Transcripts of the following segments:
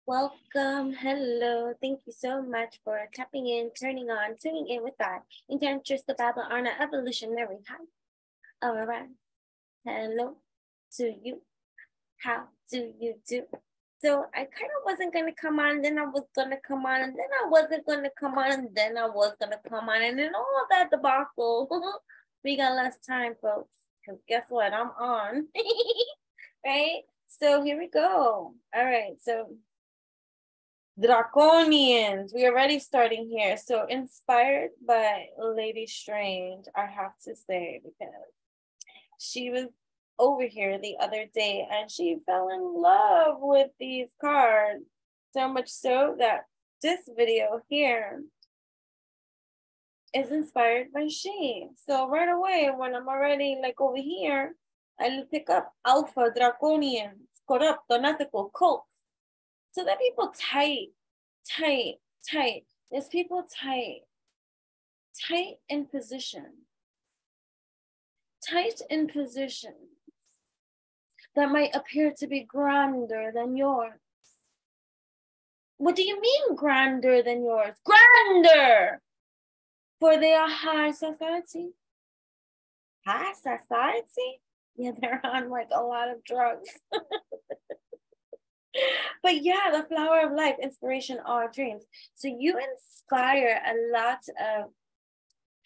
Welcome, hello. Thank you so much for tapping in, turning on, tuning in with that. Enchantress the Babble Arna Evolutionary High. All right. Hello to you. How do you do? So I kind of wasn't going to come on, then I was going to come on, and then I wasn't going to come on, and then I was going to come on, and then all that debacle. We got less time, folks, because guess what? I'm on. Right? So here we go. All right. So Draconians, we are already starting here. So inspired by Lady Strange, I have to say, because she was over here the other day and she fell in love with these cards. So much so that this video here is inspired by she. So right away, when I'm already like over here, I pick up Alpha, Draconians, Corrupt, Unethical, Cults. So that people tight. There's people tight in position. Tight in position that might appear to be grander than yours. What do you mean grander than yours? Grander! For they are high society. High society? Yeah, they're on like a lot of drugs. But yeah, the flower of life, inspiration, all dreams. So you inspire a lot of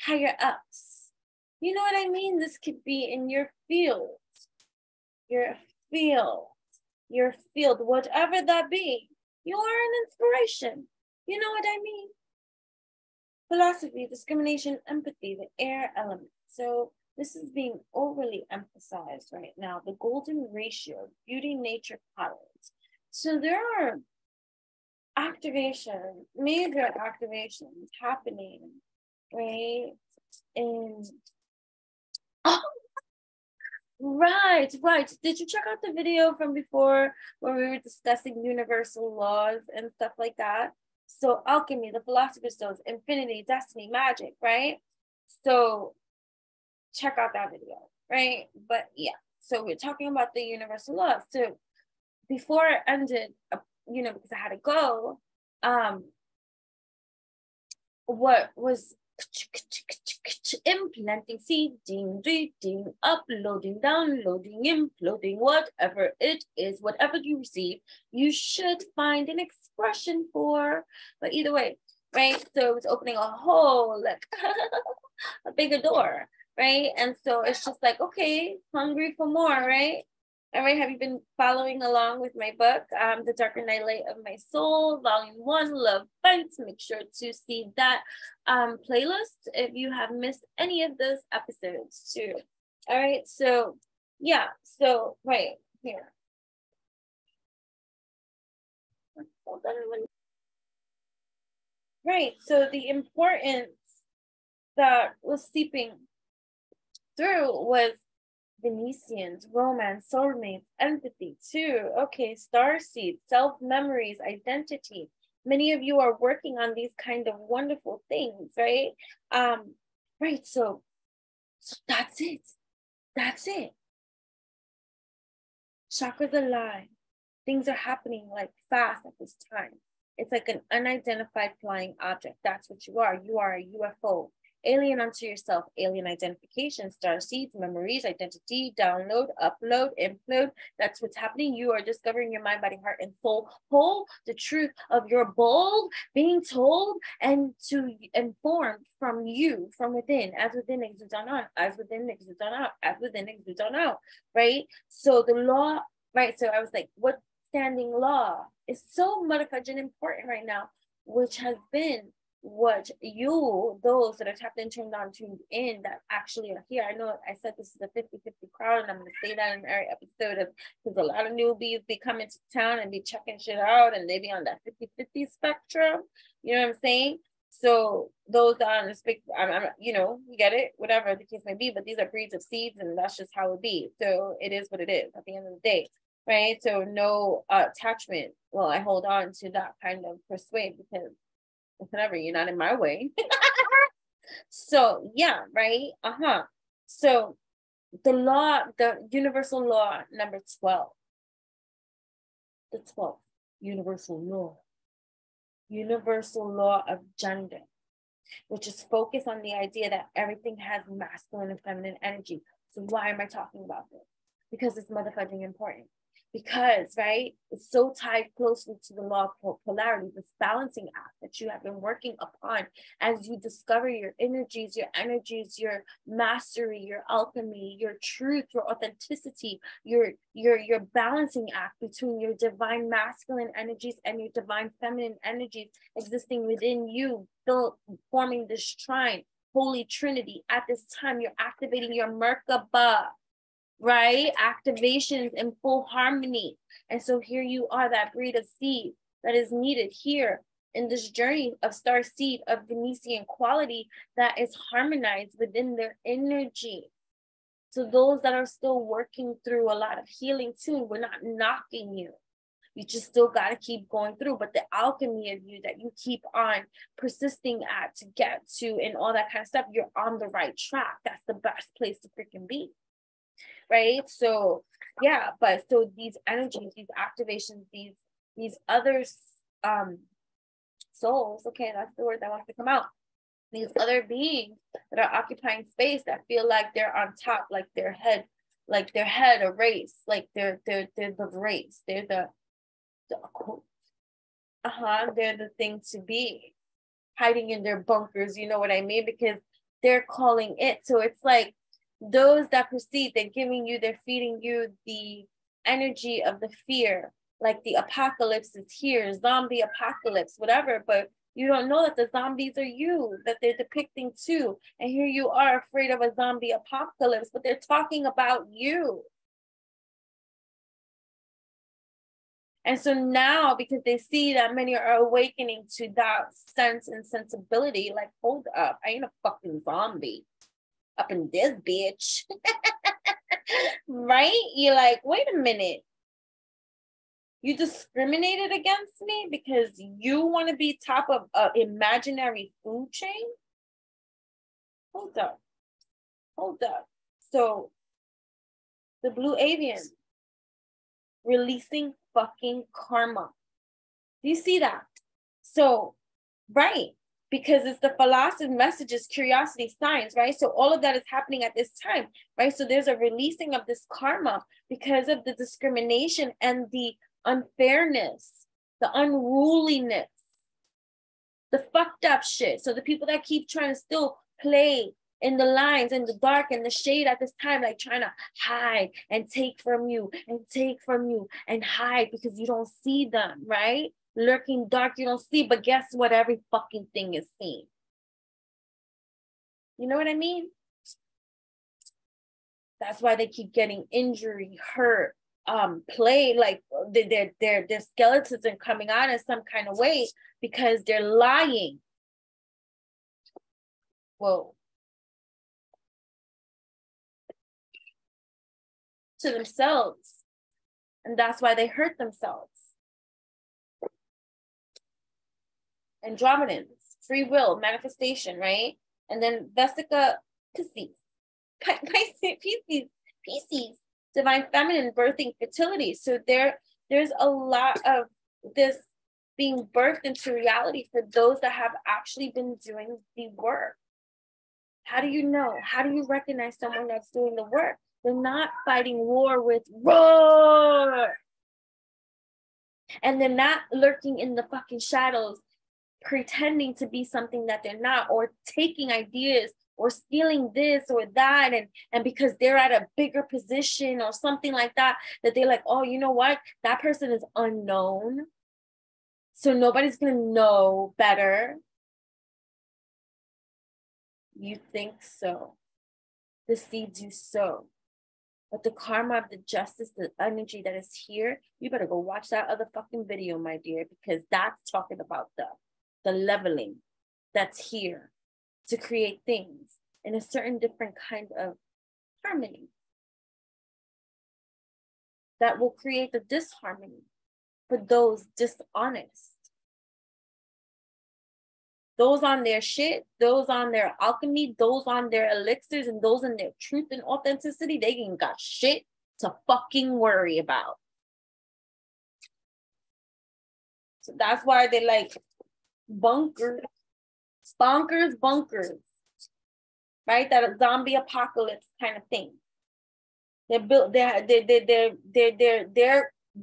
higher ups. You know what I mean? This could be in your field, whatever that be. You are an inspiration. You know what I mean? Philosophy, discrimination, empathy, the air element. So this is being overly emphasized right now. The golden ratio, beauty, nature, balance. So there are activations, major activations happening, right? And right. Did you check out the video from before where we were discussing universal laws and stuff like that? So alchemy, the philosopher's stones, infinity, destiny, magic, right? So check out that video, right? But yeah, so we're talking about the universal laws. So before it ended, because I had to go, what was implanting, seeding, reading, uploading, downloading, imploding, whatever it is, whatever you receive, you should find an expression for. But either way, right? So it's opening a whole, like, a bigger door, right? And so it's just like, okay, hungry for more, right? All right, have you been following along with my book, The Darker Night of My Soul, Volume 1, Love Bites? Make sure to see that playlist if you have missed any of those episodes too. All right, so yeah, so right here. Right, so the importance that was seeping through was Venetians, romance, soulmates, empathy too. Okay, starseed, self-memories, identity. Many of you are working on these kind of wonderful things, right? Right, so that's it. That's it. Chakras align. Things are happening like fast at this time. It's like an unidentified flying object. That's what you are. You are a UFO. Alien unto yourself, alien identification, star seeds, memories, identity, download, upload, implode. That's what's happening. You are discovering your mind, body, heart, and soul whole, the truth of your bold being told and to informed from you, from within, as within exudes on out, as within exudes on out, as within exudes on out, right? So the law, right? So I was like, what standing law is so motherfucking important right now, which has been what you, those that are tapped in, turned on, tuned in, that actually are here. I know I said this is a 50-50 crowd, and I'm going to say that in every episode of, because a lot of newbies be coming to town and be checking shit out, and they be on that 50-50 spectrum. You know what I'm saying? So those on the spectrum, you get it, whatever the case may be, but these are breeds of seeds, and that's just how it be. So it is what it is at the end of the day. Right? So no attachment. Well, I hold on to that kind of persuade, because whatever, you're not in my way. So yeah, right? So the law, the universal law number 12, the 12th, universal law of gender, which is focused on the idea that everything has masculine and feminine energy. So why am I talking about this? Because it's motherfucking important. Because, right, it's so tied closely to the law of polarity, this balancing act that you have been working upon as you discover your energies, your mastery, your alchemy, your truth, your authenticity, your balancing act between your divine masculine energies and your divine feminine energies existing within you, forming this shrine, holy trinity. At this time, you're activating your Merkaba, right? Activations in full harmony. And so here you are, that breed of seed that is needed here in this journey of star seed of Venetian quality that is harmonized within their energy. So those that are still working through a lot of healing too, we're not knocking you. You just still got to keep going through. But the alchemy of you that you keep on persisting at to get to and all that kind of stuff, you're on the right track. That's the best place to freaking be. Right? So yeah, but so these energies, these activations, these other souls, okay, that's the word that wants to come out. These other beings that are occupying space that feel like they're on top, like their head a race, like they're the race, they're the they're the thing to be, hiding in their bunkers, you know what I mean? Because they're calling it. So it's like those that proceed, they're feeding you the energy of the fear, like the apocalypse is here, zombie apocalypse, whatever, but you don't know that the zombies are you, that they're depicting too. And here you are afraid of a zombie apocalypse, but they're talking about you. And so now, because they see that many are awakening to that sense and sensibility, like, hold up, I ain't a fucking zombie up in this bitch. Right? You're like, wait a minute. You discriminated against me because you want to be top of an imaginary food chain? Hold up. So the blue avian releasing fucking karma. Do you see that? So, right. Because it's the philosophy, messages, curiosity, science, right? So all of that is happening at this time, right? So there's a releasing of this karma because of the discrimination and the unfairness, the unruliness, the fucked up shit. So the people that keep trying to still play in the lines, in the dark, in the shade at this time, like trying to hide and take from you and hide because you don't see them, right? Lurking dark, you don't see, but guess what? Every fucking thing is seen. You know what I mean? That's why they keep getting injury, hurt, play, like their skeletons are coming out in some kind of way because they're lying. Whoa. To themselves. And that's why they hurt themselves. Andromedans, free will, manifestation, right? And then Vesica Pisces, divine feminine, birthing fertility. So there's a lot of this being birthed into reality for those that have actually been doing the work. How do you know? How do you recognize someone that's doing the work? They're not fighting war with roar. And they're not lurking in the fucking shadows, pretending to be something that they're not, or taking ideas or stealing this or that, and because they're at a bigger position or something like that, that they're like, oh, you know what? That person is unknown, so nobody's gonna know better. You think so. The seeds you sow. But the karma of the justice, the energy that is here, you better go watch that other fucking video, my dear, because that's talking about the leveling that's here to create things in a certain different kind of harmony that will create the disharmony for those dishonest. Those on their shit, those on their alchemy, those on their elixirs, and those in their truth and authenticity, they ain't got shit to fucking worry about. So that's why they like bunkers, bunkers, right? That a zombie apocalypse kind of thing. They're built.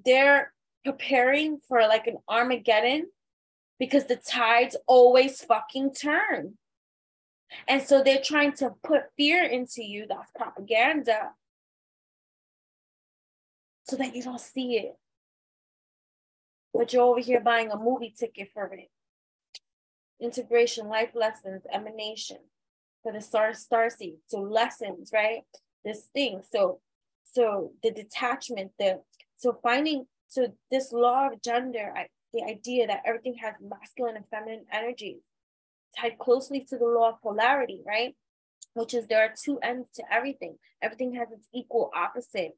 They're preparing for like an Armageddon because the tides always fucking turn. And so they're trying to put fear into you. That's propaganda. So that you don't see it. But you're over here buying a movie ticket for it. Integration, life lessons, emanation for the starseed. So lessons, right? This thing. So the detachment, so this law of gender, the idea that everything has masculine and feminine energies tied closely to the law of polarity, right? Which is there are two ends to everything. Everything has its equal opposite.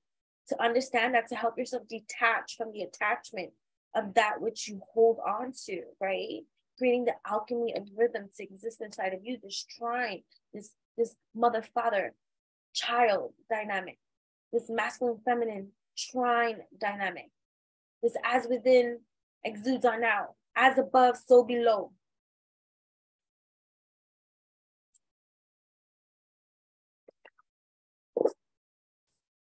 To understand that, to help yourself detach from the attachment of that which you hold on to, right? Creating the alchemy of rhythm to exist inside of you, this trine, this mother, father, child dynamic, this masculine, feminine trine dynamic, this as within exudes on out, as above, so below.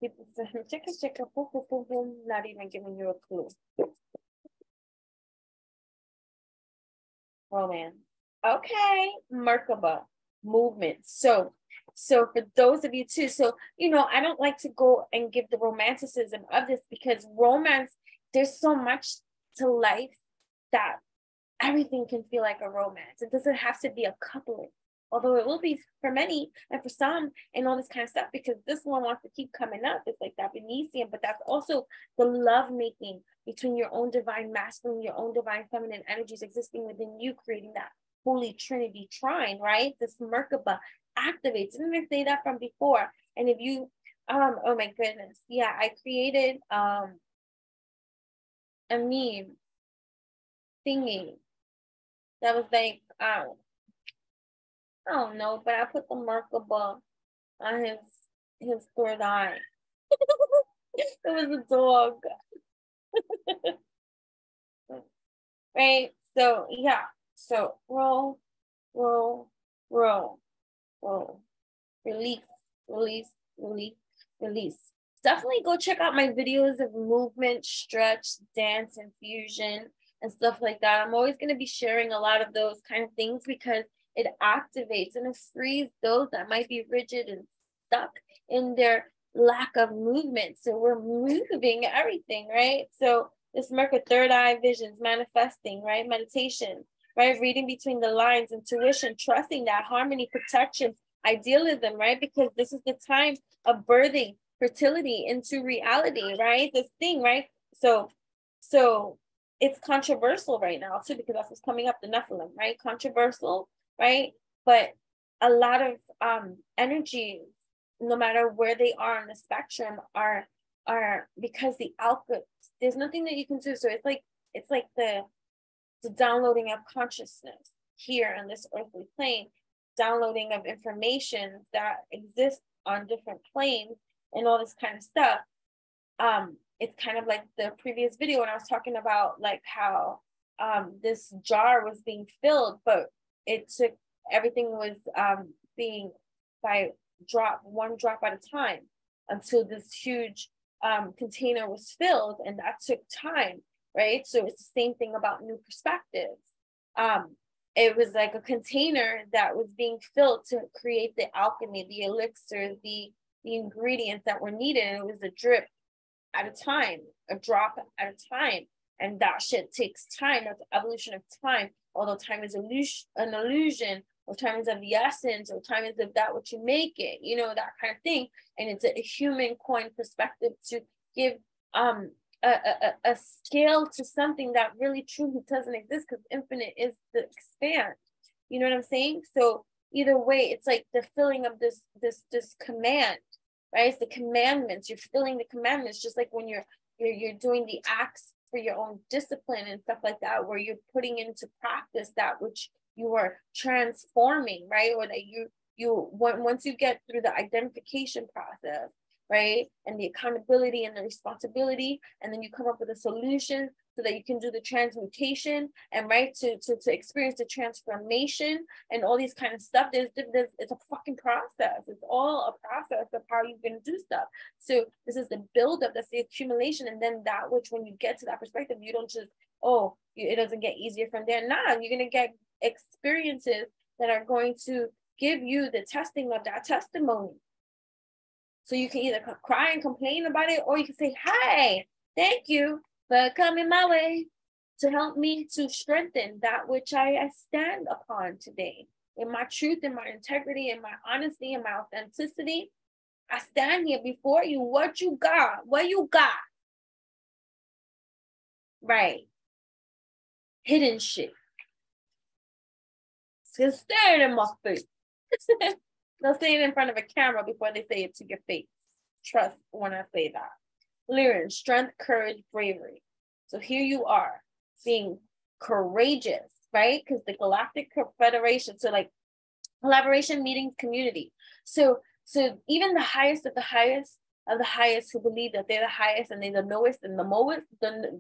People say, chicka, boom, boom, boom, boom, not even giving you a clue. Romance. Okay, Merkaba, movement. So for those of you too, so, you know, I don't like to go and give the romanticism of this because romance, there's so much to life that everything can feel like a romance. It doesn't have to be a coupling, although it will be for many and for some and all this kind of stuff, because this one wants to keep coming up. It's like that Venetian, but that's also the love making between your own divine masculine, your own divine feminine energies existing within you, creating that holy trinity trine, right? This Merkaba activates. Didn't I say that from before? And if you, oh my goodness. Yeah, I created a meme thingy that was like, I don't know, but I put the Merkaba on his third eye. It was a dog. Right? So yeah. So roll, roll, roll, roll. Release, release, release, release. Definitely go check out my videos of movement, stretch, dance, infusion, and stuff like that. I'm always going to be sharing a lot of those kind of things because it activates and it frees those that might be rigid and stuck in their lack of movement. So we're moving everything, right? So this Mercury third eye visions, manifesting, right? Meditation, right? Reading between the lines, intuition, trusting that harmony, protection, idealism, right? Because this is the time of birthing fertility into reality, right? This thing, right? So it's controversial right now too, because that's what's coming up, the Nephilim, right? Controversial, right? But a lot of energies, no matter where they are on the spectrum, are because the alchemy, there's nothing that you can do. So it's like the downloading of consciousness here on this earthly plane, downloading of information that exists on different planes and all this kind of stuff. It's kind of like the previous video when I was talking about like how this jar was being filled, but it took, everything was being by one drop at a time until this huge container was filled, and that took time, right? So it's the same thing about new perspectives. It was like a container that was being filled to create the alchemy, the elixir, the ingredients that were needed. And it was a drip at a time, a drop at a time. And that shit takes time. That's the evolution of time. Although time is an illusion, or time is of the essence, or time is of that what you make it, you know, that kind of thing. And it's a human coin perspective to give a scale to something that really truly doesn't exist, because infinite is the expand. You know what I'm saying? So either way, it's like the filling of this command, right? It's the commandments. You're filling the commandments, just like when you're doing the acts for your own discipline and stuff like that, where you're putting into practice that which you are transforming, right? Or that you once you get through the identification process, right, and the accountability and the responsibility, and then you come up with a solution, so that you can do the transmutation and right to experience the transformation and all these kind of stuff. It's a fucking process. It's all a process of how you're going to do stuff. So this is the buildup, that's the accumulation, and then that which when you get to that perspective, you don't just, oh, it doesn't get easier from there. Nah, you're going to get experiences that are going to give you the testing of that testimony. So you can either cry and complain about it, or you can say, hi, thank you for coming my way to help me to strengthen that which I stand upon today. In my truth, in my integrity, in my honesty, in my authenticity, I stand here before you. What you got? What you got? Right. Hidden shit. Just stare it in my face. They'll say it in front of a camera before they say it to your face. Trust when I say that. Lyrian, strength, courage, bravery. So here you are being courageous, right? Because the Galactic Confederation, so like collaboration, meetings, community. So even the highest of the highest of the highest who believe that they're the highest and they're the knowest and the most,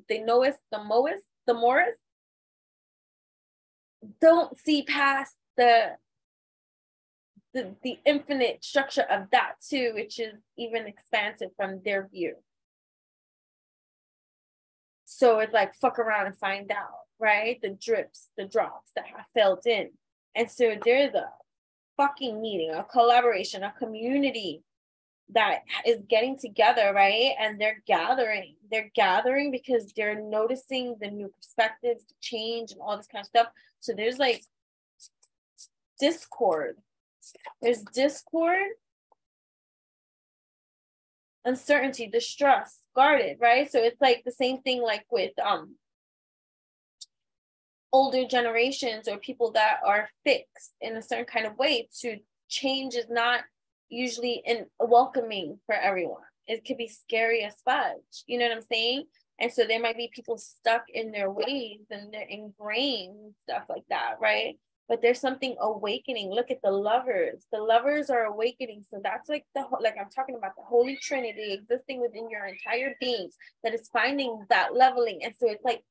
they knowest the most, the morest, don't see past the infinite structure of that too, which is even expansive from their view. So it's like, fuck around and find out, right? The drips, the drops that have felt in. And so there's a fucking meeting, a collaboration, a community that is getting together, right? And they're gathering because they're noticing the new perspectives, the change and all this kind of stuff. So there's like discord. There's discord, uncertainty, distrust, guarded, right? So it's like the same thing like with older generations or people that are fixed in a certain kind of way. To change is not usually welcoming for everyone. It could be scary as fudge, you know what I'm saying? And so there might be people stuck in their ways and they're ingrained, stuff like that, right? But there's something awakening. Look at the lovers. The lovers are awakening. So that's like I'm talking about the Holy Trinity existing within your entire being that is finding that leveling. And so it's like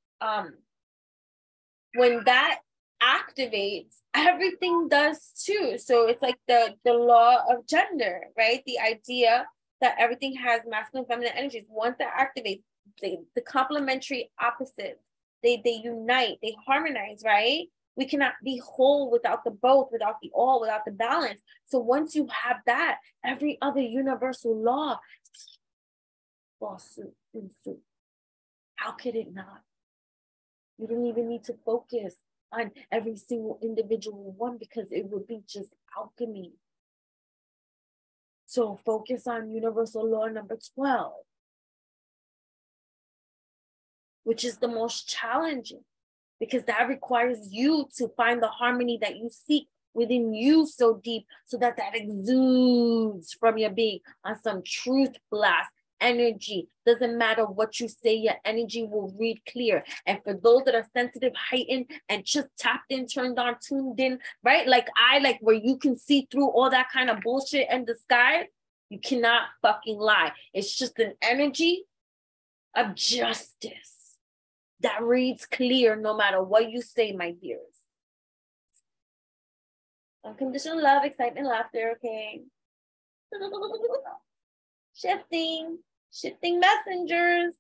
when that activates, everything does too. So it's like the law of gender, right? The idea that everything has masculine, feminine energies. Once that activates, the complementary opposites, they unite, they harmonize, right? We cannot be whole without the both, without the all, without the balance. So once you have that, every other universal law, how could it not? You don't even need to focus on every single individual one because it would be just alchemy. So focus on universal law number 12, which is the most challenging, because that requires you to find the harmony that you seek within you so deep, so that exudes from your being on some truth blast energy. Doesn't matter what you say, your energy will read clear. And for those that are sensitive, heightened, and just tapped in, turned on, tuned in, right? Like where you can see through all that kind of bullshit in the sky, you cannot fucking lie. It's just an energy of justice that reads clear no matter what you say, my dears. Unconditional love, excitement, laughter, okay? Shifting messengers,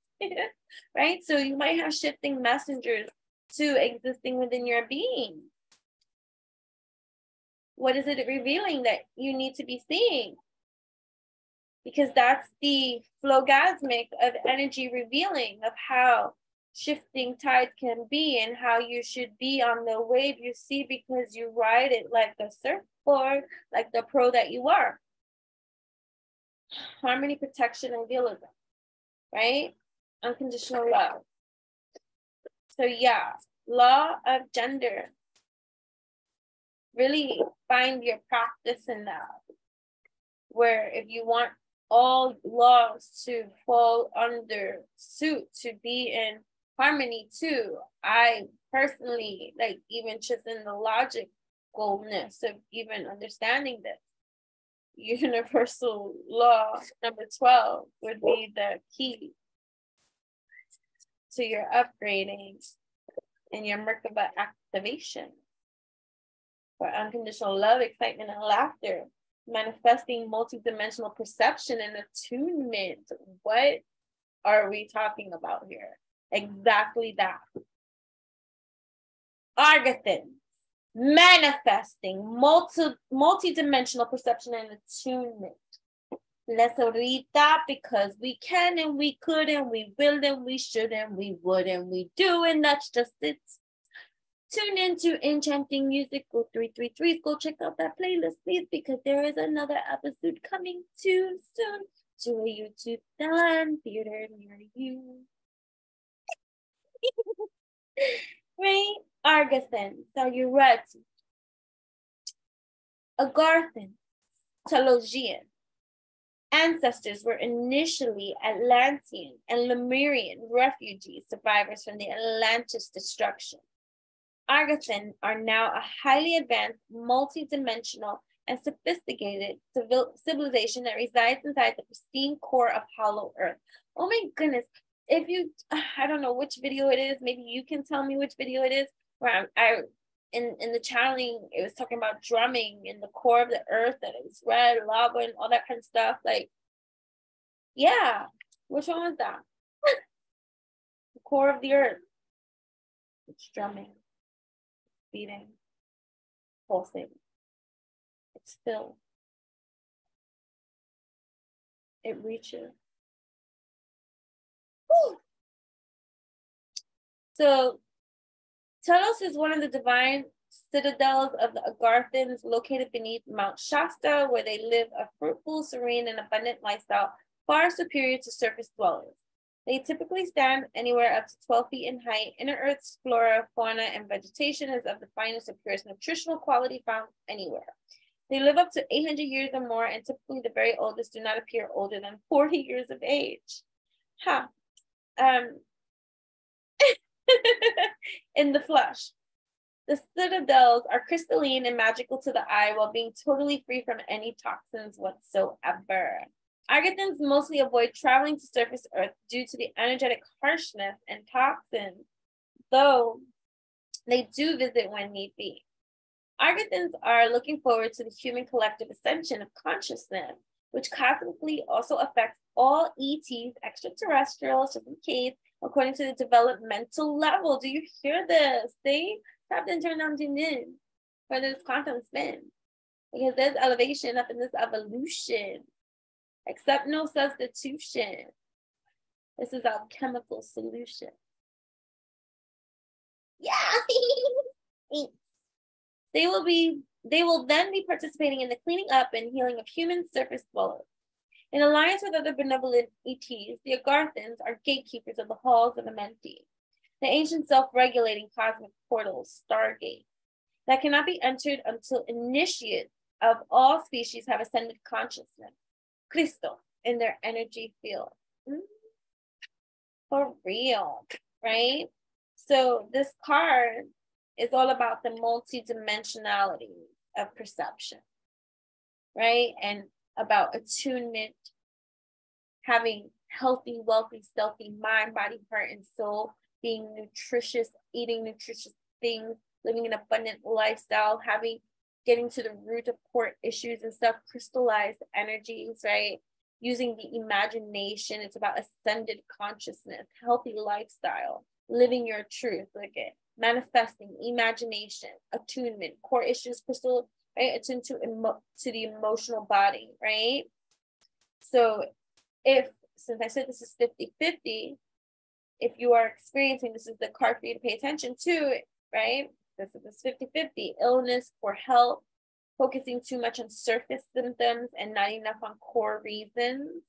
right? So you might have shifting messengers to existing within your being. What is it revealing that you need to be seeing? Because that's the flowgasmic of energy revealing of how shifting tide can be and how you should be on the wave you see, because you ride it like the surfboard, like the pro that you are. Harmony, protection, and realism, right? Unconditional love. So yeah, law of gender. Really find your practice in that. Where if you want all laws to fall under suit, to be in harmony too, I personally, like even just in the logicalness of even understanding this, universal law number 12 would be the key to your upgrading and your Merkaba activation for unconditional love, excitement, and laughter, manifesting multidimensional perception and attunement. What are we talking about here? Exactly that. Argathons, manifesting multidimensional perception and attunement. Let's read that, because we can and we could and we will and we should and we would and we do, and that's just it. Tune into Enchanting Music. Go 333. Go check out that playlist, please, because there is another episode coming too soon to a YouTube and theater near you. Right? Argathons, are you ready? Agarthans, Telosian ancestors were initially Atlantean and Lemurian refugees, survivors from the Atlantis destruction. Argathons are now a highly advanced, multi-dimensional, and sophisticated civilization that resides inside the pristine core of Hollow Earth. Oh my goodness. If you, I don't know which video it is, maybe you can tell me which video it is, where in the channeling, it was talking about drumming in the core of the earth, that it was red, lava, and all that kind of stuff. Like, yeah, which one was that? The core of the earth. It's drumming, beating, pulsing. It's filled. It reaches. Woo. So Telos is one of the divine citadels of the Agarthans, located beneath Mount Shasta, where they live a fruitful, serene, and abundant lifestyle, far superior to surface dwellers. They typically stand anywhere up to 12 feet in height. Inner Earth's flora, fauna, and vegetation is of the finest and purest nutritional quality found anywhere. They live up to 800 years or more, and typically the very oldest do not appear older than 40 years of age. Huh. In the flesh. The citadels are crystalline and magical to the eye, while being totally free from any toxins whatsoever. Argathons mostly avoid traveling to surface Earth due to the energetic harshness and toxins, though they do visit when need be. Argathons are looking forward to the human collective ascension of consciousness, which cosmically also affects all ETs, extraterrestrials, just in case, according to the developmental level. Do you hear this? See? Tap and turn on, tune in for this quantum spin. Because there's elevation up in this evolution. Accept no substitution. This is our chemical solution. Yeah. They will then be participating in the cleaning up and healing of human surface dwellers. In alliance with other benevolent ETs, the Agarthans are gatekeepers of the halls of Amenti, the ancient self-regulating cosmic portals, Stargate, that cannot be entered until initiates of all species have ascended consciousness, Cristo, in their energy field. For real, right? So this card is all about the multidimensionality of perception, right? And about attunement, having healthy, wealthy, stealthy mind, body, heart, and soul, being nutritious, eating nutritious things, living an abundant lifestyle, getting to the root of core issues and stuff, crystallized energies, right? Using the imagination. It's about ascended consciousness, healthy lifestyle, living your truth, manifesting, imagination, attunement, core issues, crystal, right? Attuned to the emotional body, right? So since I said this is 50-50, if you are experiencing, this is the card for you to pay attention to, right? This is 50-50, illness, poor health, focusing too much on surface symptoms and not enough on core reasons,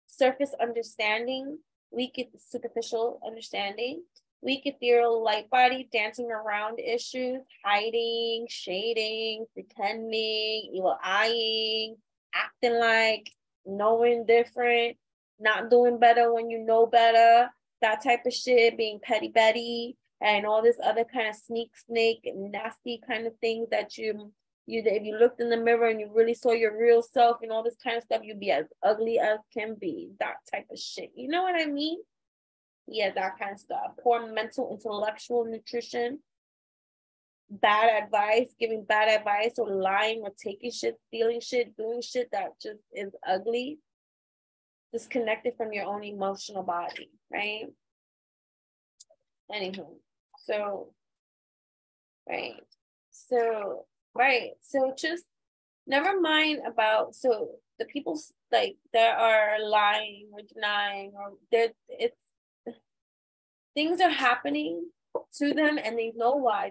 surface understanding, weak superficial understanding, weak ethereal light body, dancing around issues, hiding, shading, pretending, evil eyeing, acting like, knowing different, not doing better when you know better, that type of shit, being petty Betty, and all this other kind of snake, nasty kind of things that you if you looked in the mirror and you really saw your real self and all this kind of stuff, you'd be as ugly as can be, that type of shit. You know what I mean? Yeah, that kind of stuff. Poor mental, intellectual nutrition, bad advice, giving bad advice, or lying, or taking shit, stealing shit, doing shit that just is ugly. Disconnected from your own emotional body, right? Anywho, so, right. So just never mind about, so the people like that are lying or denying, or it's things are happening to them and they know why.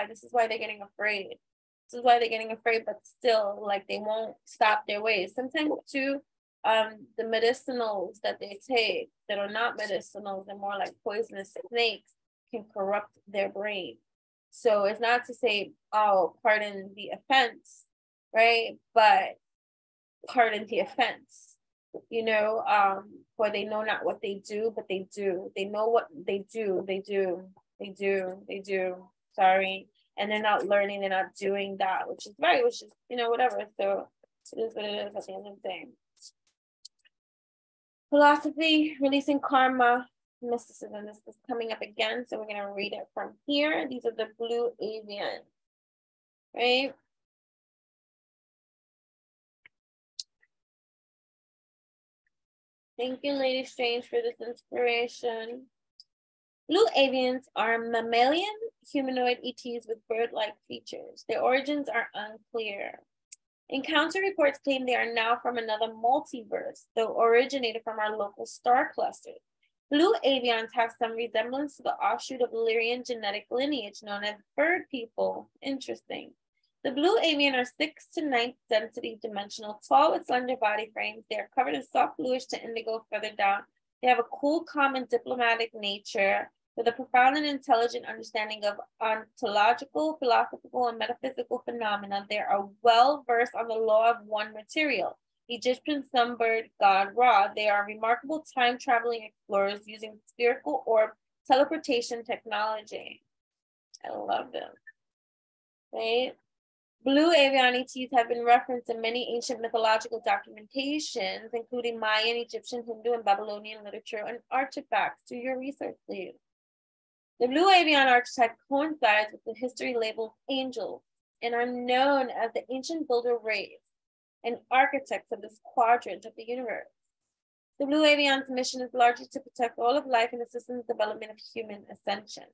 This is why they're getting afraid. But still, like, they won't stop their ways. Sometimes too, the medicinals that they take that are not medicinals and more like poisonous snakes can corrupt their brain. So it's not to say, oh, pardon the offense, right? But pardon the offense, you know, for they know not what they do, but they do. They know what they do. They do. Sorry. And they're not learning, they're not doing that, which is right, which is, you know, whatever. So it is what it is at the end of the day. Philosophy, releasing karma, mysticism. This is coming up again, so we're going to read it from here. These are the blue avian, right? Thank you, Lady Strange, for this inspiration. Blue avians are mammalian humanoid ETs with bird-like features. Their origins are unclear. Encounter reports claim they are now from another multiverse, though originated from our local star clusters. Blue avians have some resemblance to the offshoot of Lyrian genetic lineage known as bird people. Interesting. The blue avian are 6 to 9 density dimensional, tall with slender body frames. They are covered in soft bluish to indigo further down. They have a cool, calm, and diplomatic nature with a profound and intelligent understanding of ontological, philosophical, and metaphysical phenomena. They are well versed on the law of one material, Egyptian sunbird god Ra. They are remarkable time-traveling explorers using spherical orb teleportation technology. I love them. Right? Blue avian ETs have been referenced in many ancient mythological documentations, including Mayan, Egyptian, Hindu, and Babylonian literature and artifacts. Do your research, please. The blue avian archetype coincides with the history labeled angels and are known as the ancient builder race and architects of this quadrant of the universe. The blue avian's mission is largely to protect all of life and assist in the development of human ascension.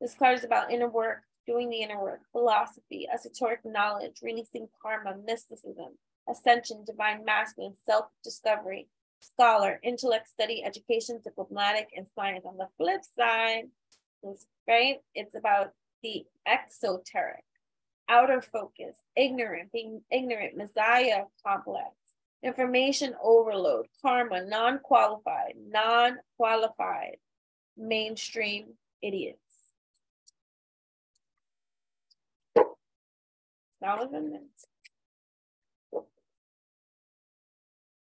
This card is about inner work, doing the inner work, philosophy, esoteric knowledge, releasing karma, mysticism, ascension, divine masculine, self-discovery, scholar, intellect, study, education, diplomatic, and science. On the flip side, right, it's about the exoteric, outer focus, ignorant, being ignorant, messiah complex, information overload, karma, non-qualified, mainstream idiots. That was a minute.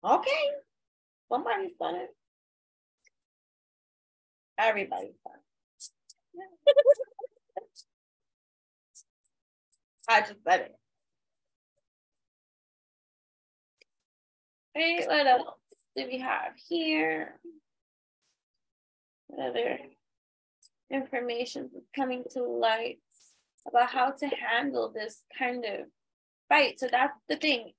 Okay. Somebody's done it. Everybody's done it. I just said it. Okay, what else do we have here? What other information is coming to light about how to handle this kind of fight? So that's the thing.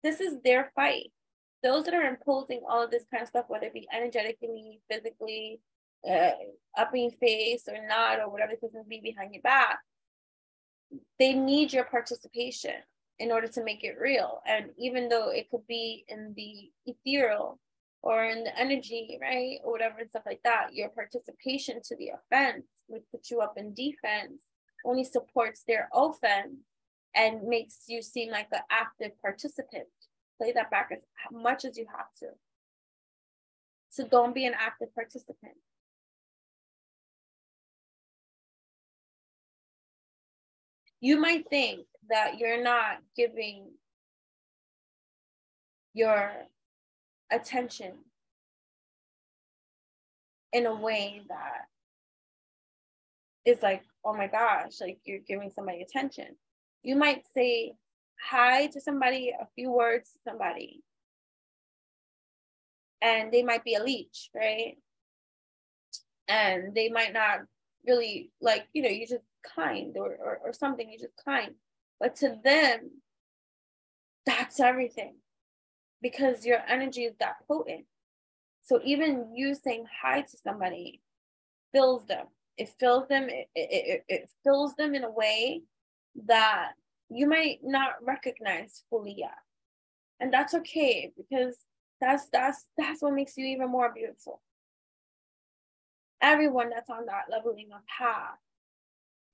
This is their fight. Those that are imposing all of this kind of stuff, whether it be energetically, physically, up in your face or not, or whatever the case may be behind your back, they need your participation in order to make it real. And even though it could be in the ethereal or in the energy, right, or whatever and stuff like that, your participation to the offense would put you up in defense, only supports their offense and makes you seem like an active participant. Play that back as much as you have to. So don't be an active participant. You might think that you're not giving your attention in a way that is like, oh my gosh, like you're giving somebody attention. You might say hi to somebody, a few words to somebody, and they might be a leech, right? and they might not really like, you know, you're just kind or something, you're just kind. But to them, that's everything, because your energy is that potent. So even you saying hi to somebody fills them. It fills them, it fills them in a way that you might not recognize fully yet. And that's okay, because that's what makes you even more beautiful. Everyone that's on that leveling of path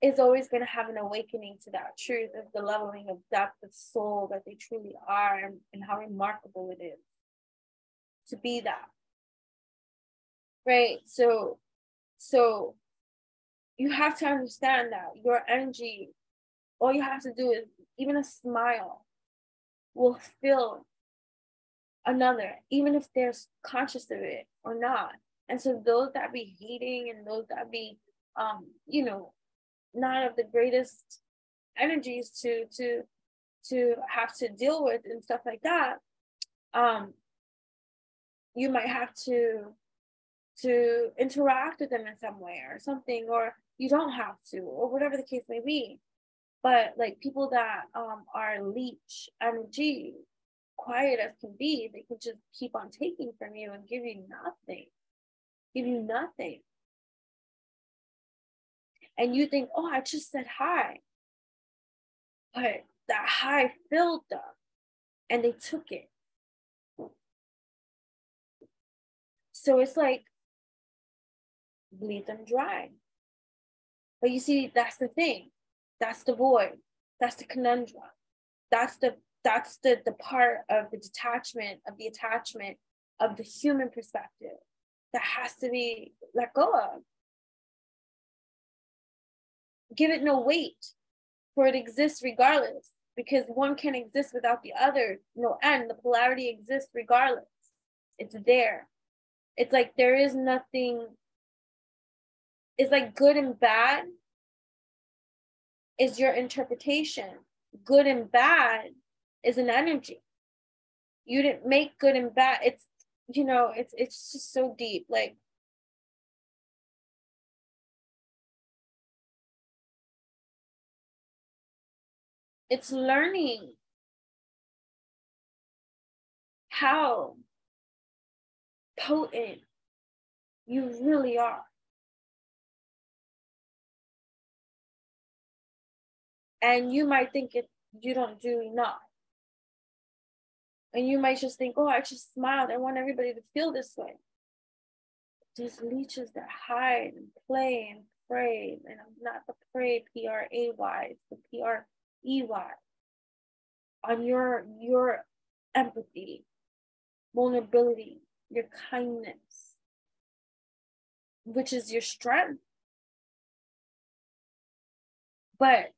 is always going to have an awakening to that truth of the leveling of depth of soul that they truly are, and how remarkable it is to be that. Right? So you have to understand that your energy, all you have to do is even a smile will fill another, even if they're conscious of it or not. And so those that be hating and those that be, you know, not of the greatest energies to have to deal with and stuff like that, you might have to interact with them in some way or something, or you don't have to, or whatever the case may be. But like people that are leech energy, quiet as can be, they can just keep on taking from you and give you nothing. And you think, oh, I just said hi. But that hi filled them and they took it. So it's like, bleed them dry. But you see, that's the thing. That's the void. That's the conundrum. That's the part of the detachment, of the attachment, of the human perspective that has to be let go of. Give it no weight, for it exists regardless, because one can exist without the other, no end. The polarity exists regardless. It's there. It's like there is nothing. It's like good and bad is your interpretation. Good and bad is an energy. You didn't make good and bad. It's, you know, it's just so deep. Like, it's learning how potent you really are. And you might think you don't do enough. And you might just think, oh, I just smiled. I want everybody to feel this way. There's leeches that hide and play and pray. And I'm not the pray, P-R-A-Y, it's the P-R-E-Y. On your empathy, vulnerability, your kindness, which is your strength. But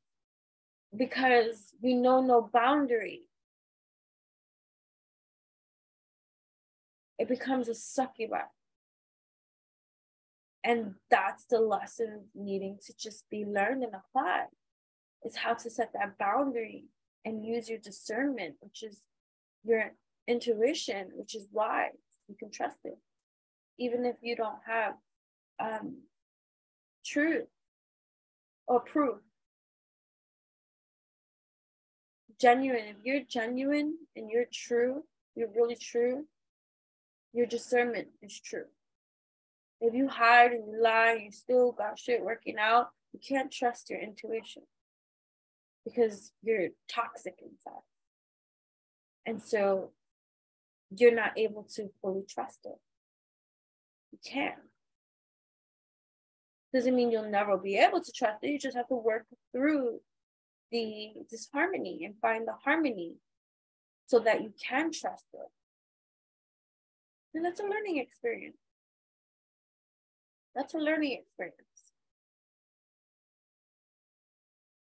because we know no boundary, it becomes a succubus. And that's the lesson needing to just be learned and applied, is how to set that boundary and use your discernment, which is your intuition, which is wise. You can trust it. Even if you don't have truth or proof. Genuine, if you're genuine and you're true, you're really true, your discernment is true. If you hide and you lie and you still got shit working out, you can't trust your intuition because you're toxic inside. And so you're not able to fully trust it. You can't. Doesn't mean you'll never be able to trust it. You just have to work through the disharmony and find the harmony so that you can trust it. And that's a learning experience. That's a learning experience.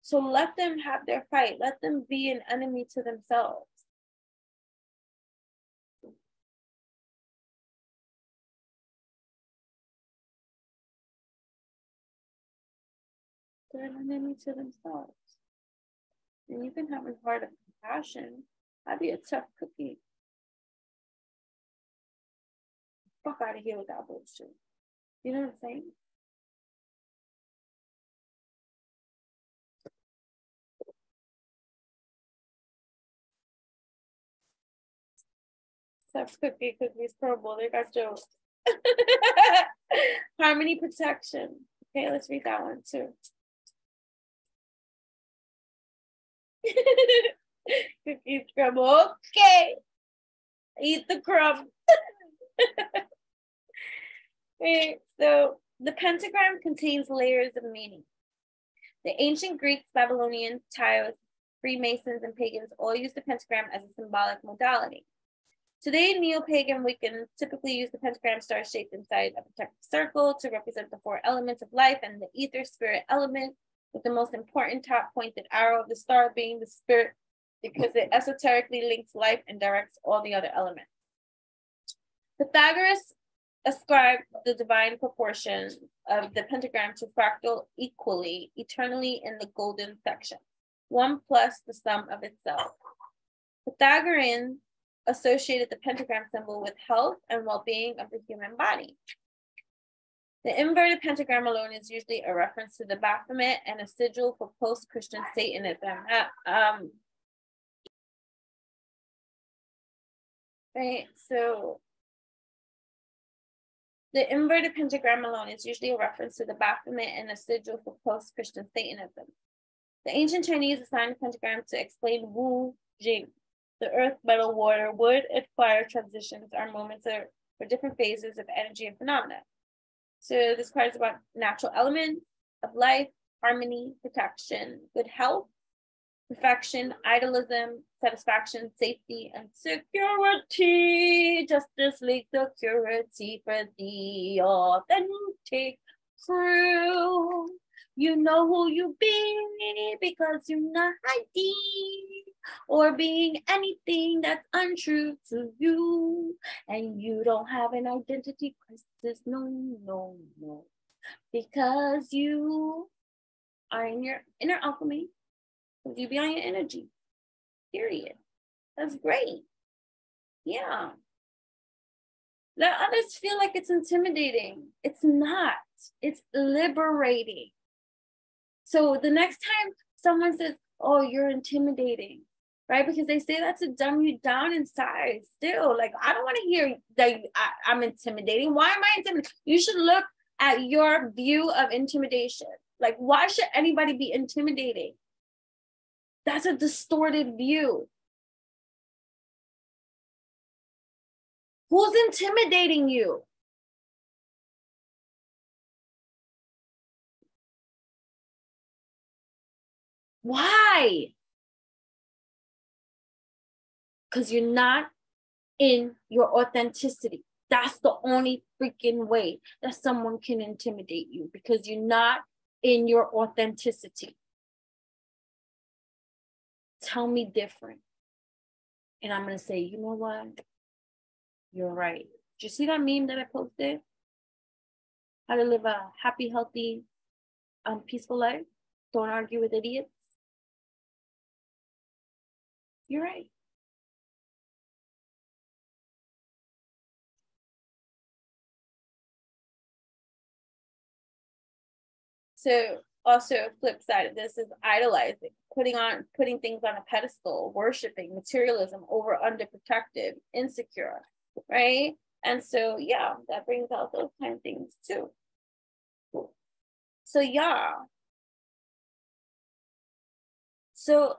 So let them have their fight. Let them be an enemy to themselves. They're an enemy to themselves. And you can have a heart of compassion. I'd be a tough cookie. Fuck out of here with that bullshit. You know what I'm saying? That's cookies purple. They got jokes. Harmony protection. Okay, let's read that one too. Cookies crumble. Okay. Eat the crumb. Okay, so the pentagram contains layers of meaning. The ancient Greeks, Babylonians, Taoists, Freemasons, and pagans all used the pentagram as a symbolic modality. Today, neo-pagan Wiccans typically use the pentagram star shaped inside a protective circle to represent the 4 elements of life and the ether spirit element, with the most important top pointed arrow of the star being the spirit, because it esoterically links life and directs all the other elements. Pythagoras ascribed the divine proportion of the pentagram to fractal equally, eternally in the golden section, 1 plus the sum of itself. Pythagoreans associated the pentagram symbol with health and well-being of the human body. The inverted pentagram alone is usually a reference to the Baphomet and a sigil for post-Christian Satanism. Right, so the inverted pentagram alone is usually a reference to the Baphomet and a sigil for post-Christian Satanism. The ancient Chinese assigned the pentagram to explain Wu Jing. The earth, metal, water, wood, and fire transitions are moments for different phases of energy and phenomena. So this part is about natural elements of life, harmony, protection, good health, perfection, idealism, satisfaction, safety, and security. Justice League security for the authentic crew. You know who you be because you're not hiding or being anything that's untrue to you. And you don't have an identity crisis, no. Because you are in your inner alchemy. You be on your energy, period. That's great. Yeah. Let others feel like it's intimidating. It's not. It's liberating. So the next time someone says, oh, you're intimidating, right? Because they say that to dumb you down inside still. Like, I don't want to hear that I'm intimidating. Why am I intimidating? You should look at your view of intimidation. Like, why should anybody be intimidating? That's a distorted view. Who's intimidating you? Why? Because you're not in your authenticity. That's the only freaking way that someone can intimidate you, because you're not in your authenticity. Tell me different. And I'm going to say, you know what? You're right. Did you see that meme that I posted? How to live a happy, healthy, peaceful life. Don't argue with idiots. You're right. So also flip side of this is idolizing, putting things on a pedestal, worshiping, materialism, over, under, protective, insecure, right? And so yeah, that brings out those kind of things too. So yeah. So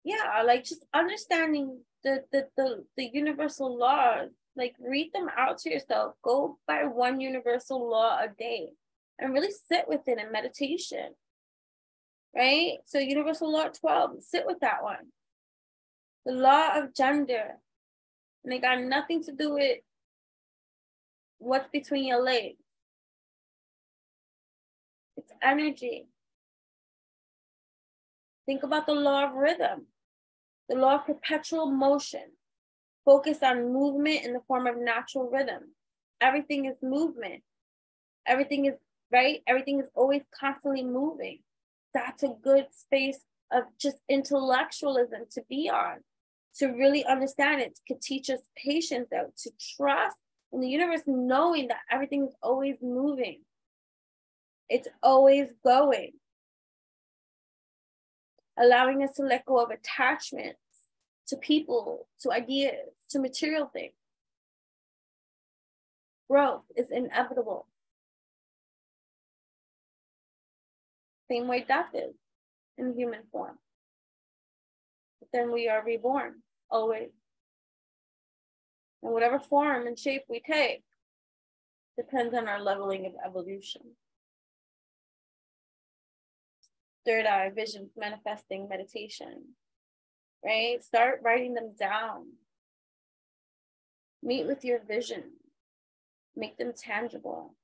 yeah, like just understanding the universal laws, like read them out to yourself. Go by one universal law a day and really sit with it in meditation, right? So universal law 12, sit with that one. The law of gender, and it got nothing to do with what's between your legs. It's energy. Think about the law of rhythm, the law of perpetual motion. Focus on movement in the form of natural rhythm. Everything is movement. Everything is, right? Everything is always constantly moving. That's a good space of just intellectualism to be on, to really understand it, to teach us patience, to trust And the universe knowing that everything is always moving. It's always going. Allowing us to let go of attachments to people, to ideas, to material things. Growth is inevitable. Same way death is in human form. But then we are reborn, always. And whatever form and shape we take depends on our leveling of evolution. Third eye, visions, manifesting, meditation, right? Start writing them down. Meet with your vision. Make them tangible.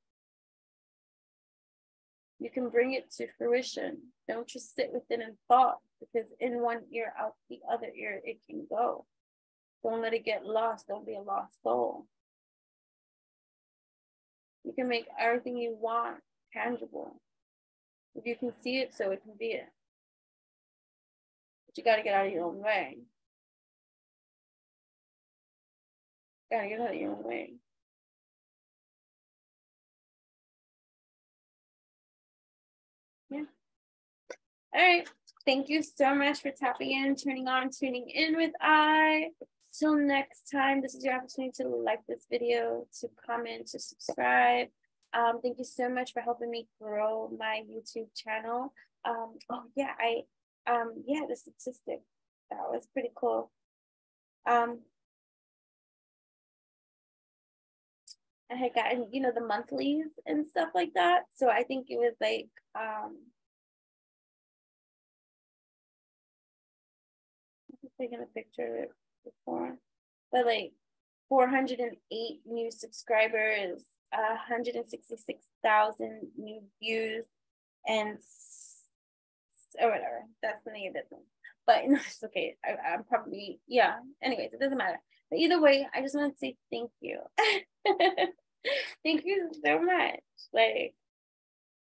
You can bring it to fruition. Don't just sit with it in thought, because in one ear, out the other ear, it can go. Don't let it get lost. Don't be a lost soul. You can make everything you want tangible. If you can see it, so it can be it. But you got to get out of your own way. Got to get out of your own way. Yeah. All right. Thank you so much for tapping in, turning on, tuning in with I. Till next time, this is your opportunity to like this video, to comment, to subscribe. Thank you so much for helping me grow my YouTube channel. Oh yeah, the statistic, that was pretty cool. I had gotten, the monthlies and stuff like that. So I think it was like, I'm taking a picture of it before, but like 408 new subscribers, 166,000 new views, and or whatever. That's the name of it. But it's okay. I'm probably, yeah. Anyways, it doesn't matter. But either way, I just want to say thank you. Thank you so much. Like,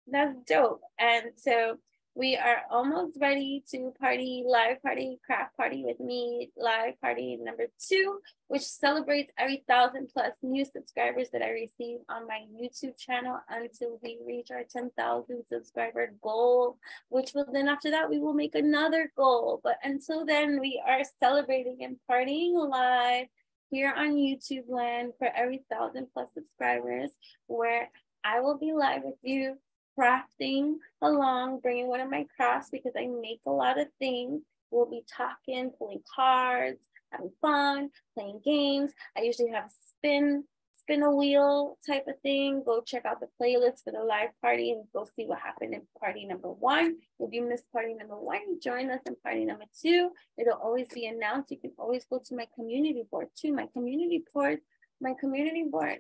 that's dope. And so we are almost ready to party, live party, craft party with me, live party number 2, which celebrates every 1,000+ new subscribers that I receive on my YouTube channel until we reach our 10,000 subscriber goal, which will then after that, we will make another goal. But until then, we are celebrating and partying live here on YouTube land for every 1,000+ subscribers, where I will be live with you, crafting along, bringing one of my crafts because I make a lot of things. We'll be talking, pulling cards, having fun, playing games. I usually have a spin a wheel type of thing. Go check out the playlist for the live party and go see what happened in party number 1. If you missed party number 1, join us in party number 2. It'll always be announced. You can always go to my community board too. My community board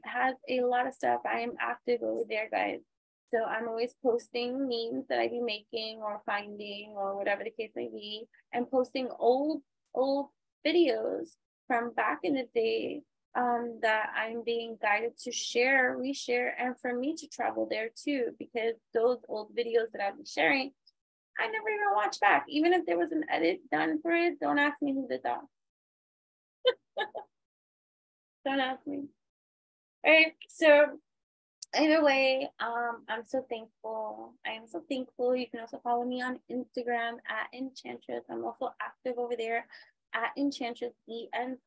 has a lot of stuff. I am active over there, guys. So I'm always posting memes that I be making or finding or whatever the case may be, and posting old videos from back in the day that I'm being guided to share, reshare, and for me to travel there too, because those old videos that I've been sharing, I never even watched back. Even if there was an edit done for it, don't ask me who did that. Don't ask me. All right, so either way, I'm so thankful. I am so thankful. You can also follow me on Instagram at Enchantress. I'm also active over there at Enchantress, ENCHANTRESS.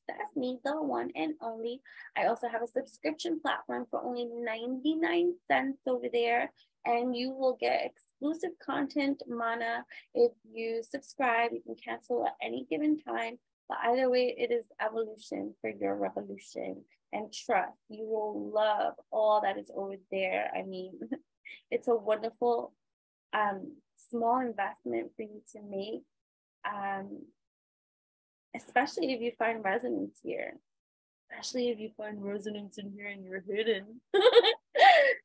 That's me, the one and only. I also have a subscription platform for only 99 cents over there, and you will get exclusive content, mana. If you subscribe, you can cancel at any given time. But either way, it is evolution for your revolution. And trust, you will love all that is over there. I mean, it's a wonderful small investment for you to make, especially if you find resonance here. Especially if you find resonance in here and you're hidden.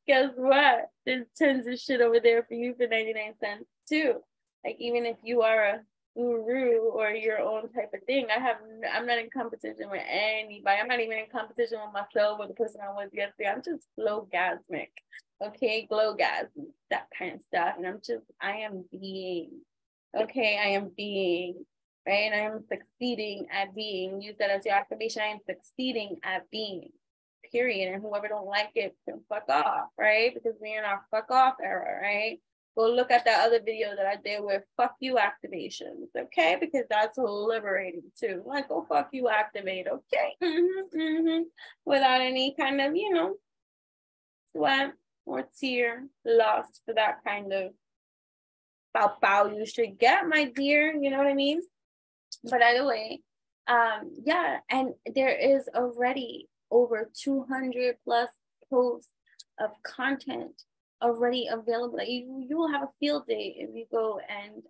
Guess what? There's tons of shit over there for you for 99 cents too. Like, even if you are a guru or your own type of thing, I'm not in competition with anybody. I'm not even in competition with myself or the person I was yesterday. I'm just glowgasmic. Okay, glowgasm, that kind of stuff. And I am being. Okay, I am being. right? I am succeeding at being. Use that as your affirmation. I am succeeding at being, period. And whoever don't like it can fuck off, right? Because we're in our fuck off era, right? Go look at that other video that I did with fuck you activations, okay? Because that's liberating too. Like, go fuck you activate, okay? Without any kind of, you know, sweat or tear lost for that kind of bow you should get, my dear, you know what I mean? But either way, yeah, and there is already over 200 plus posts of content already available. Like you will have a field day if you go and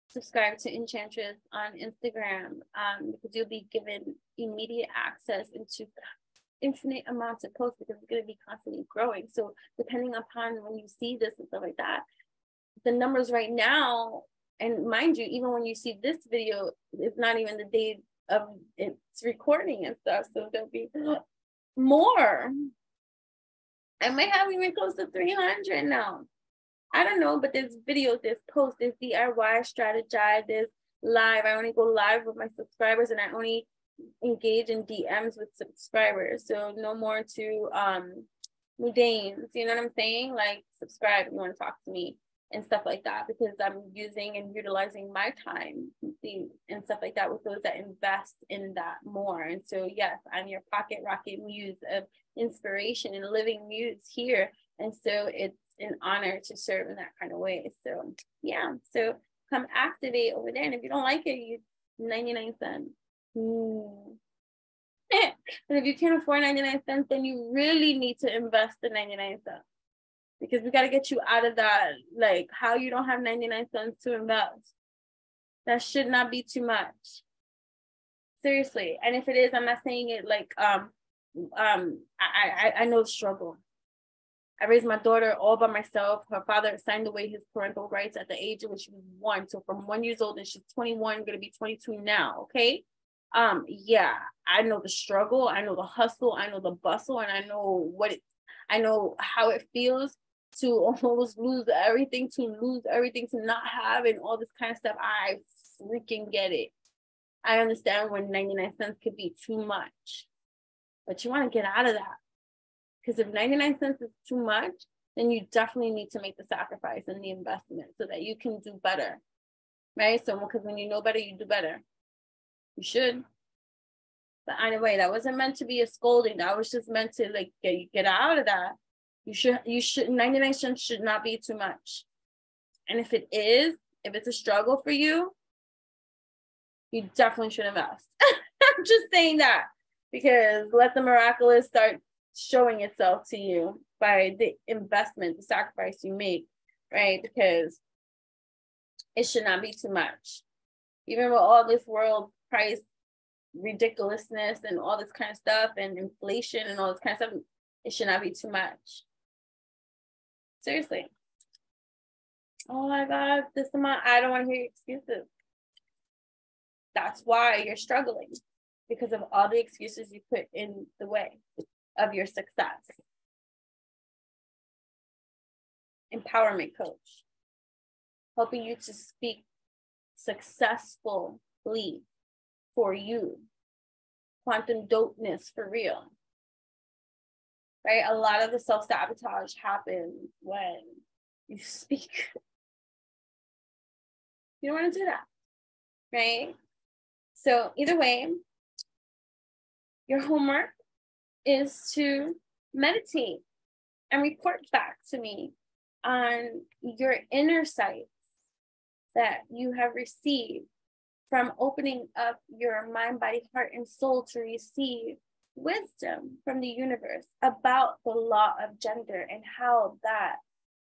subscribe to Enchantress on Instagram, because you'll be given immediate access into infinite amounts of posts, because it's going to be constantly growing. So depending upon when you see this and stuff like that, the numbers right now, and mind you, even when you see this video, it's not even the day of its recording and stuff, so there'll be more. I might have even close to 300 now. I don't know, but there's videos, there's posts, there's DIY, strategize, there's live. I only go live with my subscribers, and I only engage in DMs with subscribers. So no more to mudanes, you know what I'm saying? Like, subscribe if you want to talk to me and stuff like that, because I'm using and utilizing my time and stuff like that with those that invest in that more. And so, yes, I'm your pocket rocket muse of inspiration and living muse here. And so it's an honor to serve in that kind of way. So, yeah, so come activate over there. And if you don't like it, you 99 cents. And if you can't afford 99 cents, then you really need to invest the 99 cents. Because we got to get you out of that, like, how you don't have 99 cents to invest. That should not be too much. Seriously. And if it is, I'm not saying it like, I know the struggle. I raised my daughter all by myself. Her father signed away his parental rights at the age of which she was 1. So from 1 year old, and she's 21, going to be 22 now, okay? Yeah, I know the struggle. I know the hustle. I know the bustle. And I know I know how it feels to almost lose everything, to not have, and all this kind of stuff. I freaking get it. I understand when 99 cents could be too much, but you want to get out of that. Because if 99 cents is too much, then you definitely need to make the sacrifice and the investment so that you can do better, right? So, because when you know better, you do better. You should. But anyway, that wasn't meant to be a scolding. That was just meant to, like, get out of that. You should 99 cents should not be too much. And if it's a struggle for you, you definitely should invest. I'm just saying that, because let the miraculous start showing itself to you by the investment, the sacrifice you make, right? Because it should not be too much. Even with all this world price ridiculousness and all this kind of stuff and inflation and all this kind of stuff, it should not be too much. Seriously. Oh my God, this amount, I don't want to hear your excuses. That's why you're struggling, because of all the excuses you put in the way of your success. Empowerment coach, helping you to speak successfully for you. Quantum dopeness for real. Right? A lot of the self-sabotage happens when you speak. You don't want to do that, right? So either way, your homework is to meditate and report back to me on your inner sights that you have received from opening up your mind, body, heart, and soul to receive wisdom from the universe about the law of gender and how that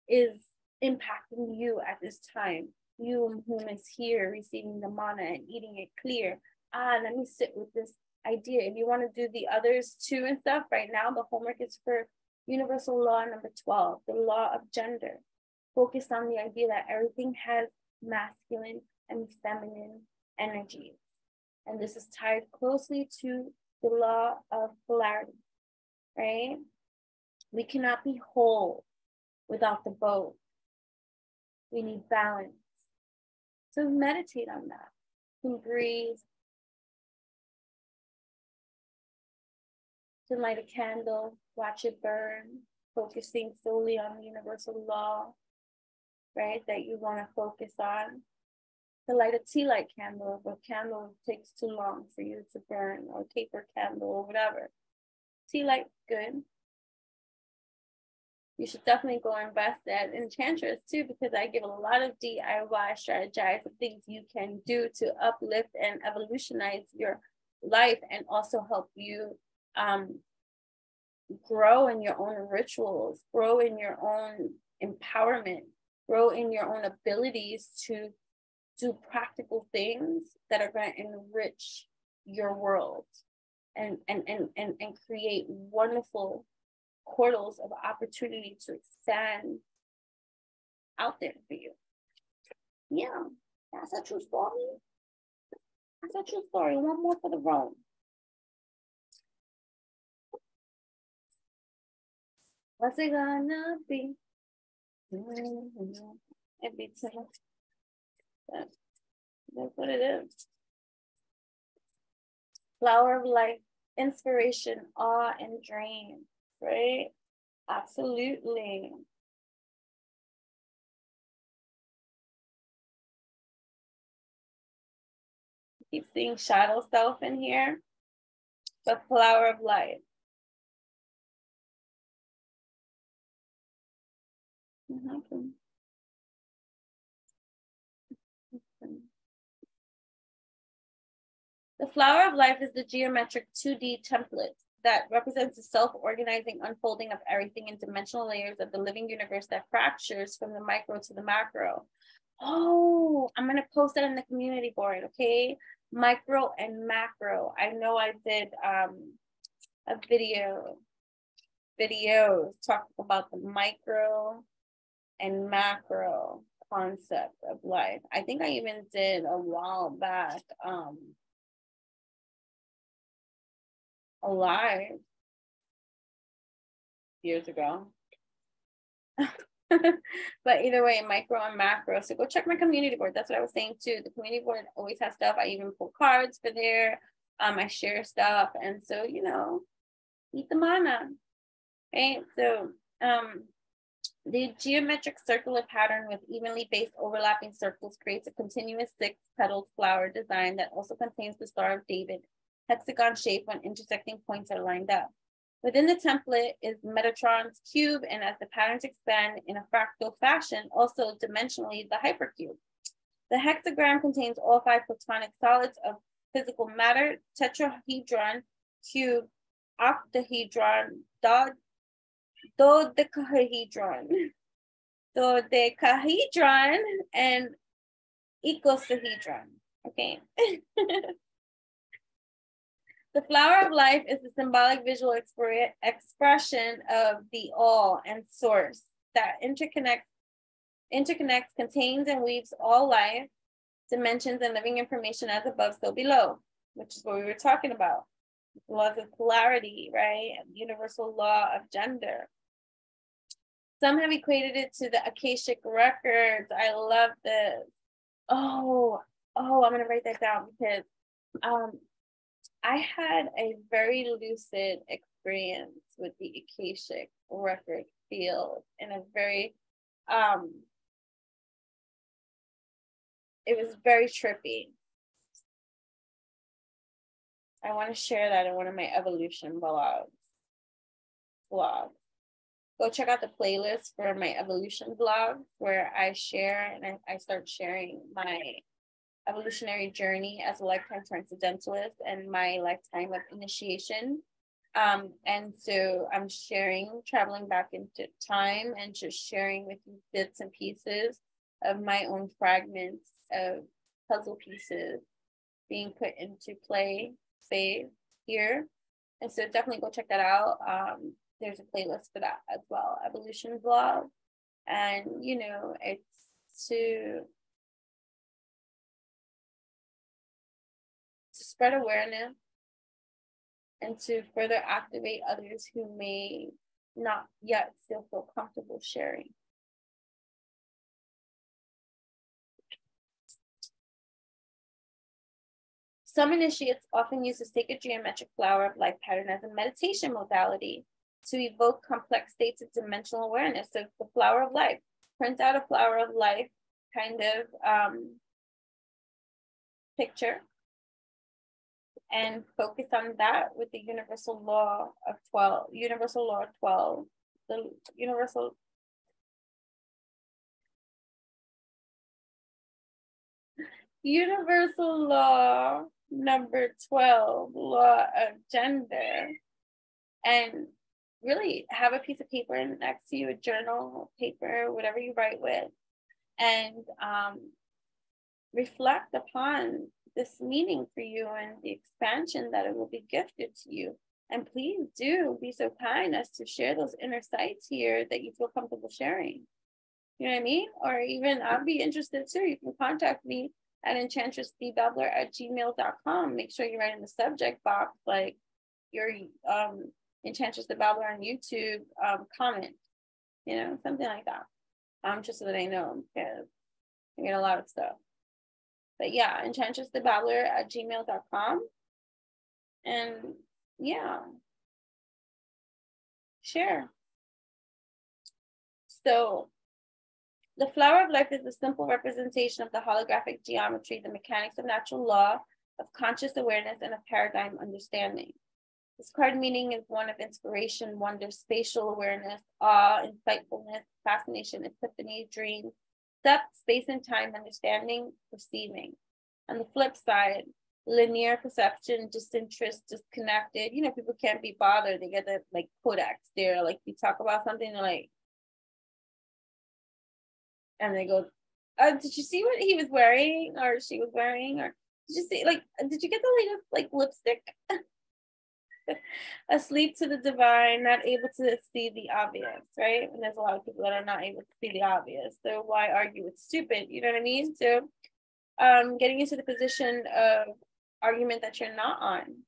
is impacting you at this time. You whom is here receiving the mana and eating it clear. Let me sit with this idea. If you want to do the others too and stuff, right now the homework is for universal law number 12, the law of gender. Focus on the idea that everything has masculine and feminine energies. And this is tied closely to the law of polarity, right? We cannot be whole without the both. We need balance. So meditate on that. can breathe. To light a candle, watch it burn, focusing solely on the universal law, right, that you want to focus on. To light a tea light candle, if a candle takes too long for you to burn, or taper candle, or whatever. Tea light, good. You should definitely go invest at Enchantress too, because I give a lot of DIY strategize of things you can do to uplift and evolutionize your life, and also help you grow in your own rituals, grow in your own empowerment, grow in your own abilities to do practical things that are going to enrich your world and create wonderful portals of opportunity to expand out there for you. Yeah, that's a true story. That's a true story. One more for the room. What's it gonna be? Every time. That's what it is. Flower of life, inspiration, awe, and dream, right? Absolutely. Keep seeing shadow self in here. The flower of life. The flower of life is the geometric 2D template that represents the self-organizing unfolding of everything in dimensional layers of the living universe that fractures from the micro to the macro. Oh, I'm going to post that in the community board, okay? Micro and macro. I know I did a videos talking about the micro and macro concept of life. I think I even did a while back a live years ago. But either way, micro and macro. So go check my community board. That's what I was saying too. The community board always has stuff. I even pull cards for there. I share stuff, and so you know, eat the mana. Okay, so the geometric circular pattern with evenly based overlapping circles creates a continuous 6-petaled flower design that also contains the Star of David hexagon shape when intersecting points are lined up. Within the template is Metatron's cube, and as the patterns expand in a fractal fashion, also dimensionally the hypercube. The hexagram contains all 5 platonic solids of physical matter: tetrahedron, cube, octahedron, dodecahedron, and icosahedron. Okay. The flower of life is the symbolic visual expression of the all and source that interconnects, contains, and weaves all life, dimensions, and living information as above, so below, which is what we were talking about. Laws of polarity, right? Universal law of gender. Some have equated it to the Akashic records. I love this. Oh, I'm gonna write that down because I had a very lucid experience with the Akashic record field in a very, it was very trippy. I want to share that in one of my evolution vlogs. Go check out the playlist for my evolution vlog where I share and I start sharing my evolutionary journey as a lifetime transcendentalist and my lifetime of initiation. And so I'm traveling back into time and just sharing with you bits and pieces of my own fragments of puzzle pieces being put into play space here. And so definitely go check that out. There's a playlist for that as well, evolution vlog. And you know, it's to spread awareness and to further activate others who may not yet still feel comfortable sharing. Some initiates often use the sacred geometric flower of life pattern as a meditation modality to evoke complex states of dimensional awareness. So the flower of life, print out a flower of life kind of picture and focus on that with the universal law of 12, universal law of 12, the universal law number 12, law of gender, and really have a piece of paper next to you, a journal, paper, whatever you write with, and reflect upon this meaning for you and the expansion that it will be gifted to you. And please do be so kind as to share those inner sights here that you feel comfortable sharing. You know what I mean? Or even I'll be interested too. You can contact me at enchantressthebabbler@gmail.com. Make sure you write in the subject box like your Enchantress the Babbler on YouTube comment, you know, something like that. Just so that I know, because I get a lot of stuff. But yeah, enchantressthebabbler@gmail.com. And yeah, share. So the flower of life is a simple representation of the holographic geometry, the mechanics of natural law, of conscious awareness, and of paradigm understanding. This card meaning is one of inspiration, wonder, spatial awareness, awe, insightfulness, fascination, epiphany, dream, depth, space and time, understanding, perceiving. On the flip side, linear perception, disinterest, disconnected. You know, people can't be bothered. They get that like Kodak stare. Like you talk about something, they're like, and they go, did you see what he was wearing or she was wearing? Or did you see, like, did you get the latest like lipstick? Asleep to the divine, not able to see the obvious, right? And there's a lot of people that are not able to see the obvious. So why argue with stupid? You know what I mean? So getting into the position of argument that you're not on.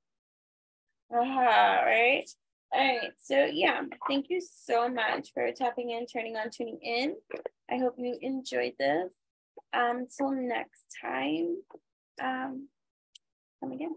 Right? All right. So yeah, thank you so much for tapping in, turning on, tuning in. I hope you enjoyed this. Till next time. Come again.